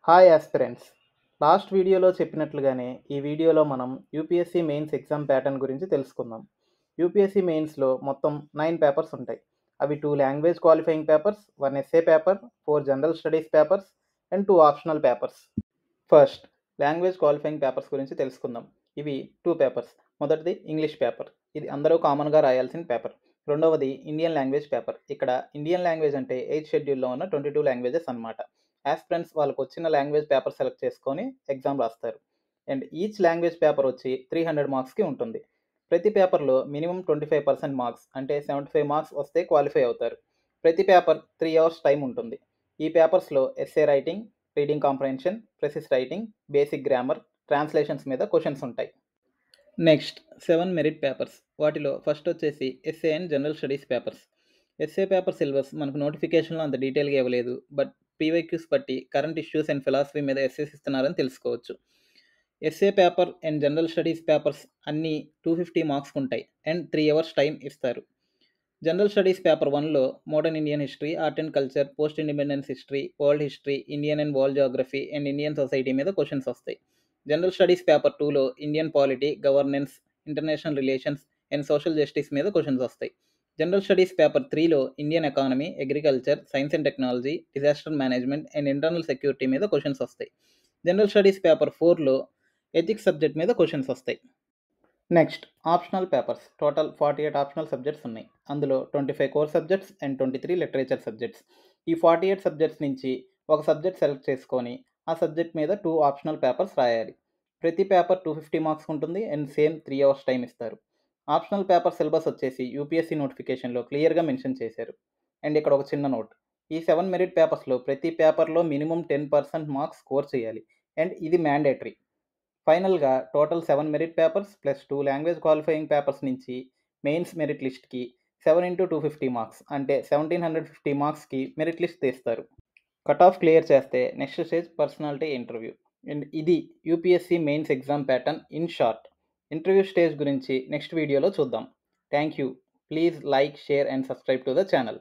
Hi aspirants. Last వీడియోలో చెప్పినట్లుగానే ఈ వీడియోలో మనం యూపీఎస్సీ మెయిన్స్ ఎగ్జామ్ ప్యాటర్న్ గురించి తెలుసుకుందాం. యూపీఎస్సీ మెయిన్స్లో మొత్తం 9 పేపర్స్ ఉంటాయి. అవి 2 language qualifying papers, 1 essay paper, 4 general studies papers and 2 optional papers. First language qualifying papers గురించి తెలుసుకుందాం. ఇవి 2 పేపర్స్. మొదటిది ఇంగ్లీష్ పేపర్. ఇది అందరూ కామన్గా రాయాల్సిన పేపర్. రెండవది ఇండియన్ లాంగ్వేజ్ పేపర్. ఇక్కడ ఇండియన్ లాంగ్వేజ్ అంటే 8th షెడ్యూల్లో ఉన్న 22 లాంగ్వేజెస్ అన్నమాట. ఆస్పిరెంట్స్ వాళ్ళకు వచ్చిన లాంగ్వేజ్ పేపర్ సెలెక్ట్ చేసుకొని ఎగ్జామ్ రాస్తారు. అండ్ ఈచ్ లాంగ్వేజ్ పేపర్ వచ్చి 300 మార్క్స్కి ఉంటుంది. ప్రతి పేపర్లో మినిమం 25% మార్క్స్ అంటే 75 మార్క్స్ వస్తే క్వాలిఫై అవుతారు. ప్రతి పేపర్ 3 అవర్స్ టైం ఉంటుంది. ఈ పేపర్స్లో essay writing, reading comprehension, precis writing, basic grammar, translations మీద క్వశ్చన్స్ ఉంటాయి. Next 7 merit papers. వాటిలో ఫస్ట్ వచ్చేసి essay and general studies papers. Essay paper syllabus మనకు నోటిఫికేషన్లో అంత డీటెయిల్గా ఇవ్వలేదు, బట్ పీవైక్యూస్ బట్టి కరెంట్ ఇష్యూస్ అండ్ ఫిలాసఫీ మీద ఎస్ఏస్ ఇస్తున్నారని తెలుసుకోవచ్చు. Essay paper and general studies papers అన్నీ 250 మార్క్స్ ఉంటాయి అండ్ 3 అవర్స్ టైం ఇస్తారు. జనరల్ స్టడీస్ పేపర్ 1లో modern Indian history, art and culture, post independence history, world history, Indian and world geography and Indian society మీద questions వస్తాయి. General studies paper 2లో Indian polity, governance, international relations and social justice మీద questions వస్తాయి. General studies paper 3లో Indian economy, agriculture, science and technology, disaster management and internal security మీద questions వస్తాయి. General studies paper 4లో ethics subject మీద questions వస్తాయి. Next optional papers. Total 48 optional subjects ఉన్నాయి. అందులో 25 core subjects and 23 literature subjects. ఈ 48 subjects నుంచి ఒక సబ్జెక్ట్ సెలెక్ట్ చేసుకొని ఆ సబ్జెక్ట్ మీద 2 ఆప్షనల్ పేపర్స్ రాయాలి. ప్రతి పేపర్ 250 మార్క్స్ ఉంటుంది అండ్ సేమ్ 3 అవర్స్ టైం ఇస్తారు. ఆప్షనల్ పేపర్ సిలబస్ వచ్చేసి యూపీఎస్సీ నోటిఫికేషన్లో క్లియర్గా మెన్షన్ చేశారు. అండ్ ఇక్కడ ఒక చిన్న నోట్, ఈ 7 మెరిట్ పేపర్స్లో ప్రతి పేపర్లో మినిమం 10% మార్క్స్ స్కోర్ చేయాలి అండ్ ఇది మ్యాండేటరీ. ఫైనల్గా total 7 merit papers plus 2 language qualifying papers నుంచి మెయిన్స్ మెరిట్ లిస్ట్కి 7 into 250 మార్క్స్ అంటే 1750 మార్క్స్కి మెరిట్ లిస్ట్ తీస్తారు. కట్ ఆఫ్ క్లియర్ చేస్తే next stage personality interview. And ఇది UPSC mains exam pattern in short. Interview stage గురించి నెక్స్ట్ వీడియోలో చూద్దాం. Thank you. Please like, share and subscribe to the channel.